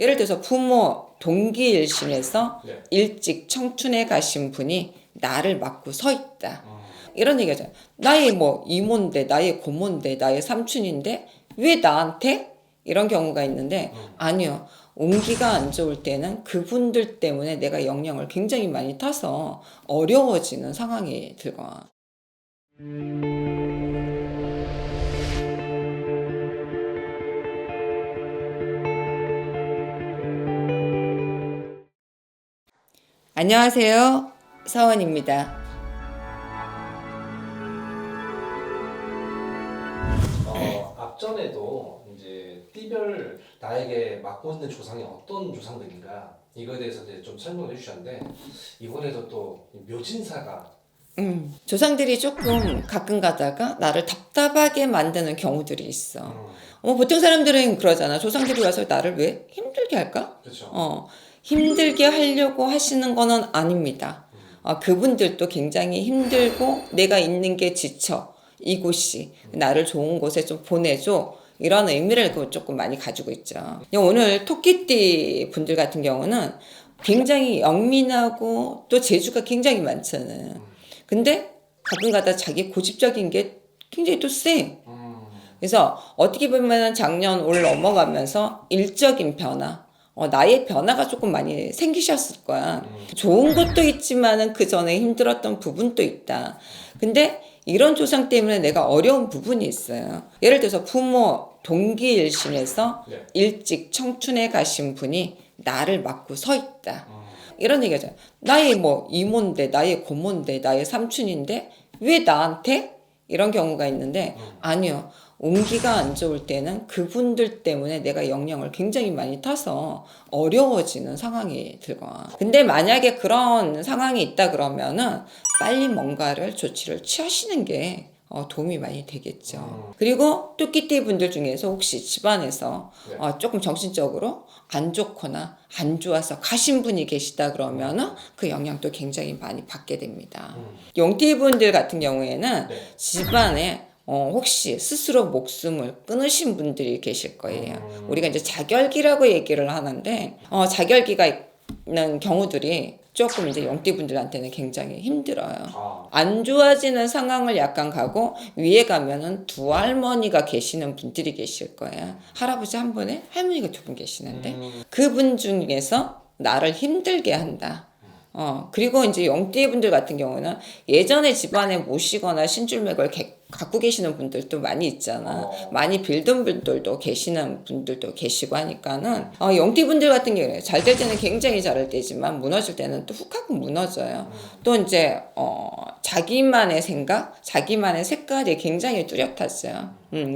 예를 들어서 부모 동기일신에서 네. 일찍 청춘에 가신 분이 나를 맡고 서 있다. 이런 얘기죠. 나의 뭐 이모인데, 나의 고모인데, 나의 삼촌인데 왜 나한테? 이런 경우가 있는데 아니요. 운기가 안 좋을 때는 그분들 때문에 내가 영향을 굉장히 많이 타서 어려워지는 상황이 들거나. 안녕하세요. 서원입니다. 앞전에도 이제 띠별 나에게 맡고 있는 조상이 어떤 조상들인가 이거에 대해서 이제 좀 설명을 해주셨는데 이번에도 또 묘진사가 조상들이 조금 가끔 가다가 나를 답답하게 만드는 경우들이 있어. 보통 사람들은 그러잖아. 조상들이 와서 나를 왜 힘들게 할까? 그렇죠. 힘들게 하려고 하시는 거는 아닙니다. 그분들도 굉장히 힘들고 내가 있는 게 지쳐. 이곳이 나를 좋은 곳에 좀 보내줘. 이런 의미를 조금 많이 가지고 있죠. 오늘 토끼띠 분들 같은 경우는 굉장히 영민하고 또 재주가 굉장히 많잖아요. 근데 가끔가다 자기 고집적인 게 굉장히 또 세. 그래서 어떻게 보면 작년 올 넘어가면서 일적인 변화, 나의 변화가 조금 많이 생기셨을 거야. 좋은 것도 있지만은 그 전에 힘들었던 부분도 있다. 근데 이런 조상 때문에 내가 어려운 부분이 있어요. 예를 들어서 부모 동기일신에서 네. 일찍 청춘에 가신 분이 나를 맡고 서 있다. 이런 얘기죠. 나의 뭐 이모인데, 나의 고모인데, 나의 삼촌인데 왜 나한테? 이런 경우가 있는데 아니요. 운기가 안 좋을 때는 그분들 때문에 내가 영향을 굉장히 많이 타서 어려워지는 상황이 들거나. 근데 만약에 그런 상황이 있다 그러면은 빨리 뭔가를 조치를 취하시는 게 도움이 많이 되겠죠. 그리고 뚜끼띠 분들 중에서 혹시 집안에서 네. 조금 정신적으로 안 좋거나 안 좋아서 가신 분이 계시다 그러면은 그 영향도 굉장히 많이 받게 됩니다. 용띠 분들 같은 경우에는 네. 집안에 혹시 스스로 목숨을 끊으신 분들이 계실 거예요. 우리가 이제 자결기라고 얘기를 하는데 자결기가 있는 경우들이 조금 이제 용띠분들한테는 굉장히 힘들어요. 안 좋아지는 상황을 약간 가고 위에 가면은 두 할머니가 계시는 분들이 계실 거예요. 할아버지 한 분에 할머니가 두 분 계시는데 그분 중에서 나를 힘들게 한다. 그리고 이제 용띠분들 같은 경우는 예전에 집안에 모시거나 신줄맥을 갖고 계시는 분들도 많이 있잖아. 많이 빌던 분들도 계시는 분들도 계시고 하니까는 용띠분들 같은 경우에 잘 될 때는 굉장히 잘할 때지만 무너질 때는 또 훅 하고 무너져요. 또 이제 자기만의 생각, 자기만의 색깔이 굉장히 뚜렷하죠.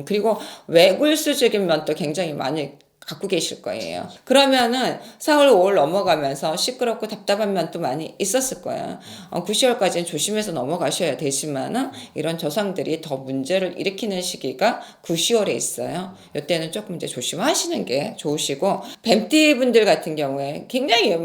그리고 외골수적인 면도 굉장히 많이 갖고 계실 거예요. 그러면은 4월, 5월 넘어가면서 시끄럽고 답답한 면도 많이 있었을 거예요. 9, 10월까지는 조심해서 넘어가셔야 되지만은 이런 조상들이 더 문제를 일으키는 시기가 9, 10월에 있어요. 이때는 조금 이제 조심하시는 게 좋으시고 뱀띠 분들 같은 경우에 굉장히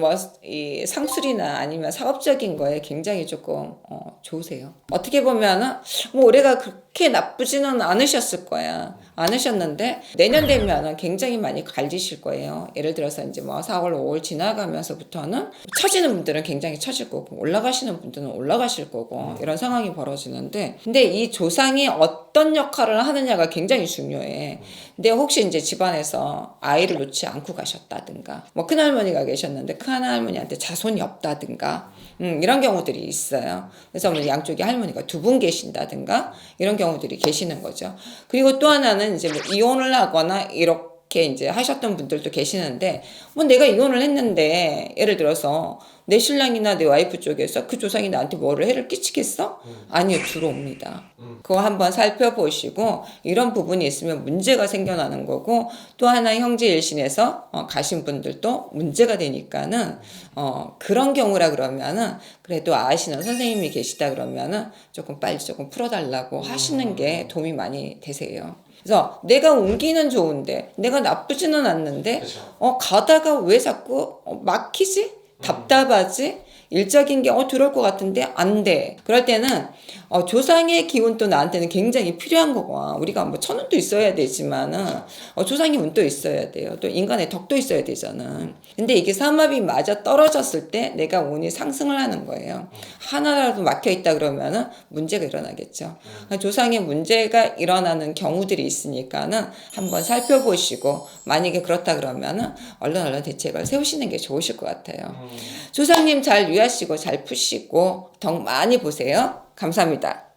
이 상술이나 아니면 사업적인 거에 굉장히 조금 좋으세요. 어떻게 보면은 뭐 올해가 그렇게 나쁘지는 않으셨을 거야. 않으셨는데 내년 되면은 굉장히 많이 갈리실 거예요. 예를 들어서 이제 뭐 4월, 5월 지나가면서부터는 처지는 분들은 굉장히 처질 거고 올라가시는 분들은 올라가실 거고 이런 상황이 벌어지는데 근데 이 조상이 어떤 역할을 하느냐가 굉장히 중요해. 근데 혹시 이제 집안에서 아이를 놓지 않고 가셨다든가 뭐 큰할머니가 계셨는데 큰할머니한테 자손이 없다든가 이런 경우들이 있어요. 그래서 뭐 양쪽에 할머니가 두 분 계신다든가 이런 경우들이 계시는 거죠. 그리고 또 하나는 이제 뭐 이혼을 하거나 이렇게 이제 하셨던 분들도 계시는데 뭐 내가 이혼을 했는데 예를 들어서 내 신랑이나 내 와이프 쪽에서 그 조상이 나한테 뭐를 해를 끼치겠어? 아니요, 들어옵니다. 그거 한번 살펴보시고 이런 부분이 있으면 문제가 생겨나는 거고 또 하나 형제 일신에서 가신 분들도 문제가 되니까는 그런 경우라 그러면은 그래도 아시는 선생님이 계시다 그러면은 조금 빨리 조금 풀어달라고 하시는 게 도움이 많이 되세요. 그래서 내가 옮기는 좋은데 내가 나쁘지는 않는데 그렇죠. 가다가 왜 자꾸 막히지? 답답하지? 일적인 게 들어올 것 같은데 안 돼. 그럴 때는 조상의 기운도 나한테는 굉장히 필요한 거고, 우리가 뭐 천운도 있어야 되지만은 조상의 운도 있어야 돼요. 또 인간의 덕도 있어야 되잖아. 근데 이게 삼합이 맞아 떨어졌을 때 내가 운이 상승을 하는 거예요. 하나라도 막혀 있다 그러면은 문제가 일어나겠죠. 그러니까 조상의 문제가 일어나는 경우들이 있으니까는 한번 살펴보시고, 만약에 그렇다 그러면은 얼른 대책을 세우시는 게 좋으실 것 같아요. 조상님 잘 유하시고 잘 푸시고 덕 많이 보세요. 감사합니다.